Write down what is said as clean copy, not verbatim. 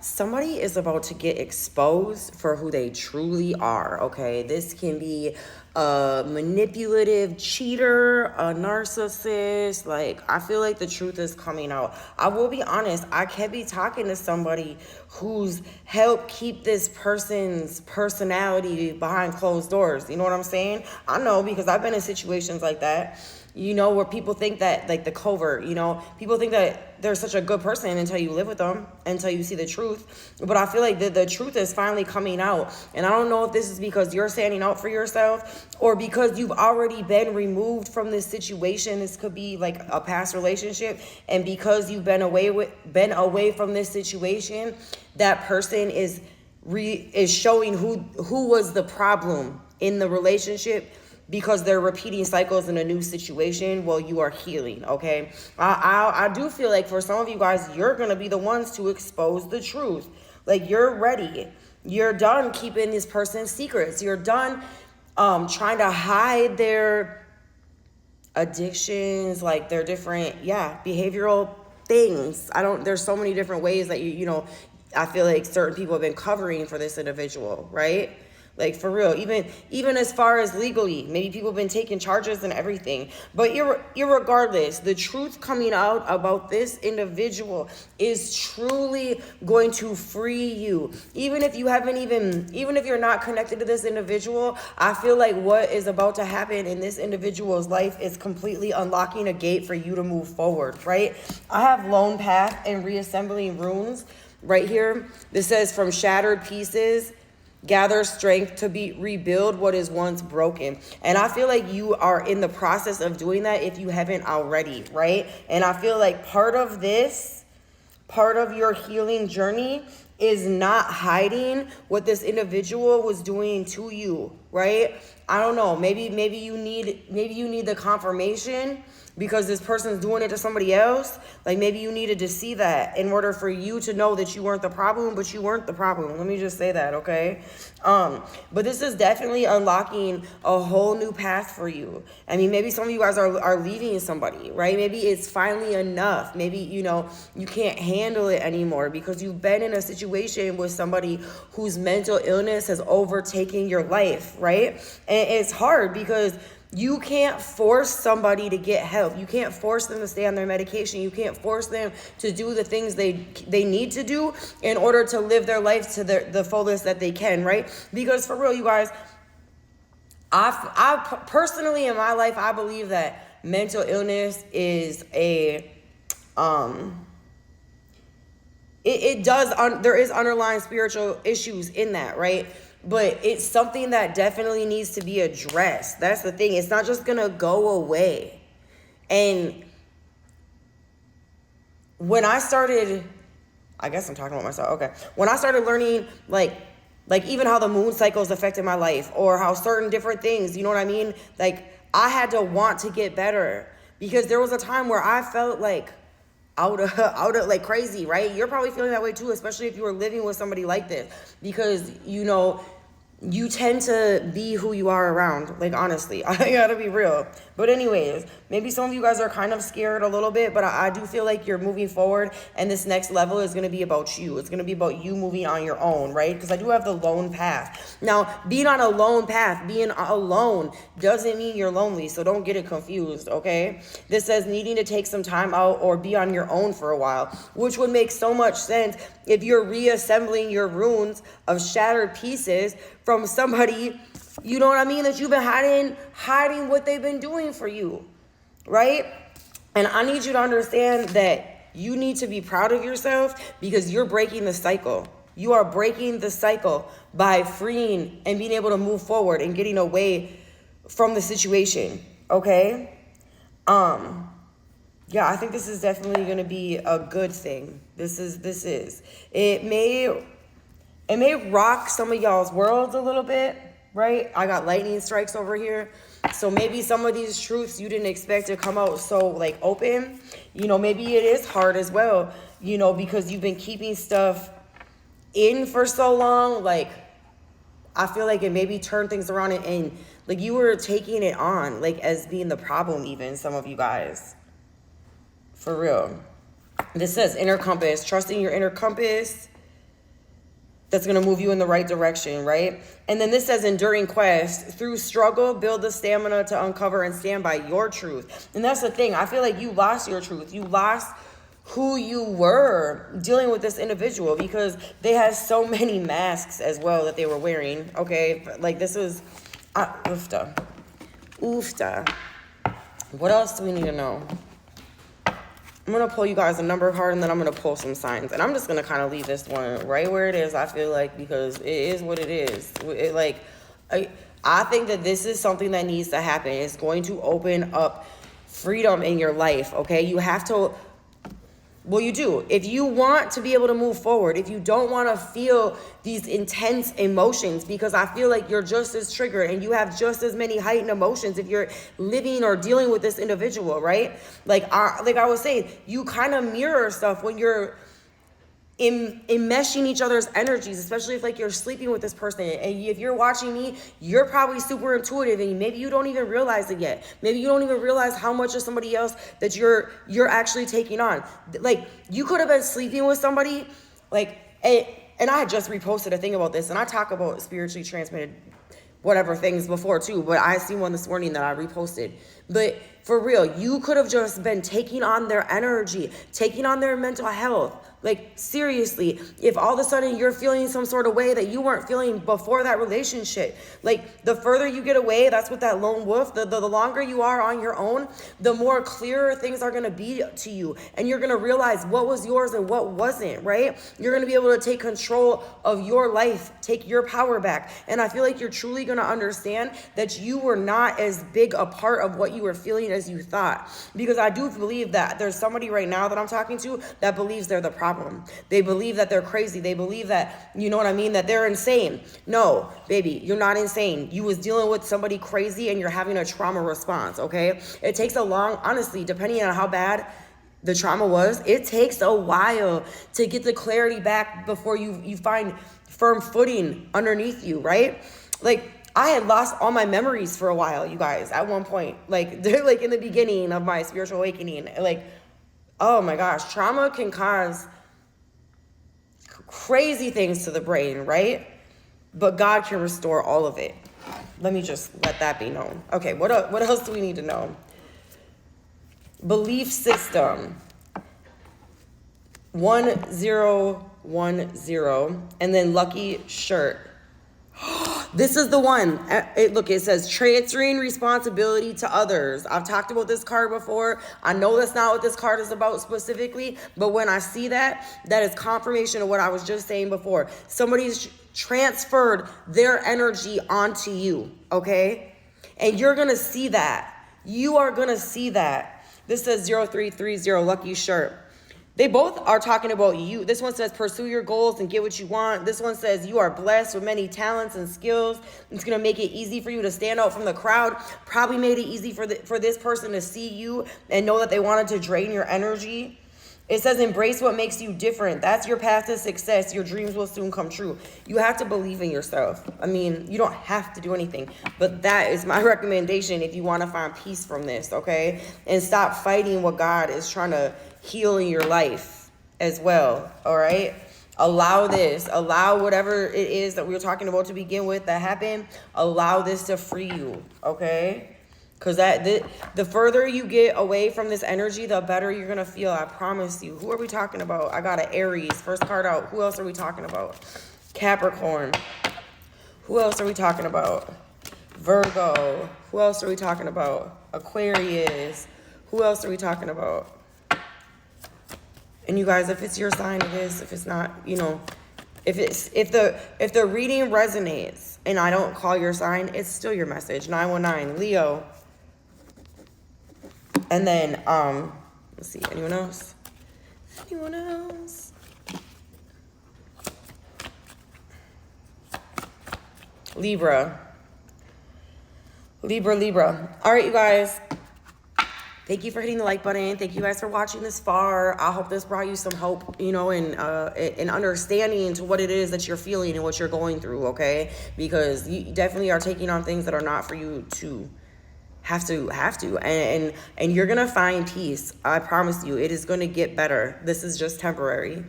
somebody is about to get exposed for who they truly are, okay? This can be a manipulative cheater, a narcissist. Like, I feel like the truth is coming out. I will be honest, I can be talking to somebody who's helped keep this person's personality behind closed doors. You know what I'm saying? I know, because I've been in situations like that, you know, where people think that, like the covert, you know, people think that they're such a good person until you live with them, until you see the truth. But I feel like the truth is finally coming out. And I don't know if this is because you're standing out for yourself or because you've already been removed from this situation. This could be like a past relationship. And because you've been away from this situation, that person is showing who was the problem in the relationship, because they're repeating cycles in a new situation while you are healing, okay? I do feel like for some of you guys, you're going to be the ones to expose the truth. Like, you're ready. You're done keeping this person's secrets. You're done trying to hide their addictions, like their different, behavioral things. There's so many different ways that you know, I feel like certain people have been covering for this individual, right? Like, for real, even as far as legally, maybe people have been taking charges and everything. But irregardless, the truth coming out about this individual is truly going to free you. Even if you're not connected to this individual, I feel like what is about to happen in this individual's life is completely unlocking a gate for you to move forward, right? I have Lone Path and Reassembling Runes right here. This says, from shattered pieces, gather strength to rebuild what is once broken. And I feel like you are in the process of doing that if you haven't already, right? And I feel like part of your healing journey is not hiding what this individual was doing to you, right? I don't know. Maybe you need the confirmation because this person's doing it to somebody else. Like, maybe you needed to see that in order for you to know that you weren't the problem, but you weren't the problem. Let me just say that, okay? But this is definitely unlocking a whole new path for you. I mean, maybe some of you guys are leaving somebody, right? Maybe it's finally enough. Maybe, you know, you can't handle it anymore because you've been in a situation with somebody whose mental illness has overtaken your life, right? And it's hard because you can't force somebody to get help. You can't force them to stay on their medication. You can't force them to do the things they need to do in order to live their life to the fullest that they can, right? Because for real, you guys, I personally in my life, I believe that mental illness is there is underlying spiritual issues in that, right? But it's something that definitely needs to be addressed. That's the thing. It's not just going to go away. And when I started, I guess I'm talking about myself. Okay. When I started learning, like even how the moon cycles affected my life or how certain different things, you know what I mean? Like, I had to want to get better because there was a time where I felt like out of like crazy, right? You're probably feeling that way too, especially if you were living with somebody like this, because, you know, you tend to be who you are around. Like, honestly, I gotta be real. But anyways, maybe some of you guys are kind of scared a little bit, but I do feel like you're moving forward, and this next level is going to be about you. It's going to be about you moving on your own, right? Because I do have the lone path. Now, being on a lone path, being alone, doesn't mean you're lonely, so don't get it confused, okay? This says needing to take some time out or be on your own for a while, which would make so much sense if you're reassembling your runes of shattered pieces from somebody, you know what I mean, that you've been hiding what they've been doing for you, right? And I need you to understand that you need to be proud of yourself because you're breaking the cycle. You are breaking the cycle by freeing and being able to move forward and getting away from the situation, okay? Yeah, I think this is definitely going to be a good thing. This is. It may rock some of y'all's worlds a little bit, right? I got lightning strikes over here. So maybe some of these truths you didn't expect to come out so like open. You know, maybe it is hard as well, you know, because you've been keeping stuff in for so long. Like, I feel like it maybe turned things around and like you were taking it on like as being the problem, even some of you guys. For real. This says inner compass, trusting your inner compass. that's going to move you in the right direction, right? And then this says enduring quest. Through struggle, build the stamina to uncover and stand by your truth. And that's the thing. I feel like you lost your truth. You lost who you were dealing with this individual because they had so many masks as well that they were wearing, okay? Like this is, oofta. What else do we need to know? I'm going to pull you guys a number card and then I'm going to pull some signs. And I'm just going to kind of leave this one right where it is, I feel like, because it is what it is. I think that this is something that needs to happen. It's going to open up freedom in your life, okay? You have to... Well, you do. If you want to be able to move forward, if you don't want to feel these intense emotions, because I feel like you're just as triggered and you have just as many heightened emotions if you're living or dealing with this individual, right? Like I was saying, you kind of mirror stuff when you're enmeshing each other's energies, especially if like you're sleeping with this person. And if you're watching me, you're probably super intuitive and maybe you don't even realize it yet. Maybe you don't even realize how much of somebody else that you're actually taking on. Like you could have been sleeping with somebody and I had just reposted a thing about this and I talk about spiritually transmitted whatever things before too, but I seen one this morning that I reposted. But for real, you could have just been taking on their energy, taking on their mental health. Like seriously, if all of a sudden you're feeling some sort of way that you weren't feeling before that relationship, like the further you get away, that's what that lone wolf, the longer you are on your own, the more clearer things are going to be to you. And you're going to realize what was yours and what wasn't, right? You're going to be able to take control of your life, take your power back. And I feel like you're truly going to understand that you were not as big a part of what you were feeling as you thought. Because I do believe that there's somebody right now that I'm talking to that believes they're the problem. They believe that they're crazy. They believe that, you know what I mean, that they're insane. No, baby, you're not insane. You was dealing with somebody crazy and you're having a trauma response, okay? It takes a long, honestly, depending on how bad the trauma was, it takes a while to get the clarity back before you find firm footing underneath you, right? Like, I had lost all my memories for a while, you guys, at one point. Like, they're like in the beginning of my spiritual awakening. Like, oh my gosh, trauma can cause crazy things to the brain, right? But God can restore all of it. Let me just let that be known. Okay, what else do we need to know? Belief system. 1010, and then lucky shirt. This is the one. Look, it says transferring responsibility to others. I've talked about this card before. I know that's not what this card is about specifically, but when I see that, that is confirmation of what I was just saying before. Somebody's transferred their energy onto you, okay? And you're going to see that. You are going to see that. This says 0330, lucky shirt. They both are talking about you. This one says pursue your goals and get what you want. This one says you are blessed with many talents and skills. It's going to make it easy for you to stand out from the crowd. Probably made it easy for this person to see you and know that they wanted to drain your energy. It says embrace what makes you different. That's your path to success. Your dreams will soon come true. You have to believe in yourself. I mean, you don't have to do anything, but that is my recommendation if you want to find peace from this, okay? And stop fighting what God is trying to heal in your life as well, all right? Allow this. Allow whatever it is that we were talking about to begin with that happened. Allow this to free you, okay? Because the further you get away from this energy, the better you're going to feel. I promise you. Who are we talking about? I got an Aries. First card out. Who else are we talking about? Capricorn. Who else are we talking about? Virgo. Who else are we talking about? Aquarius. Who else are we talking about? And you guys, if it's your sign, it is. If it's not, you know, if the reading resonates and I don't call your sign, it's still your message. 919, Leo. And then, let's see, anyone else? Anyone else? Libra. Libra. All right, you guys. Thank you for hitting the like button. Thank you guys for watching this far. I hope this brought you some hope, you know, and understanding to what it is that you're feeling and what you're going through, okay? Because you definitely are taking on things that are not for you to have to. And you're going to find peace. I promise you, it is going to get better. This is just temporary.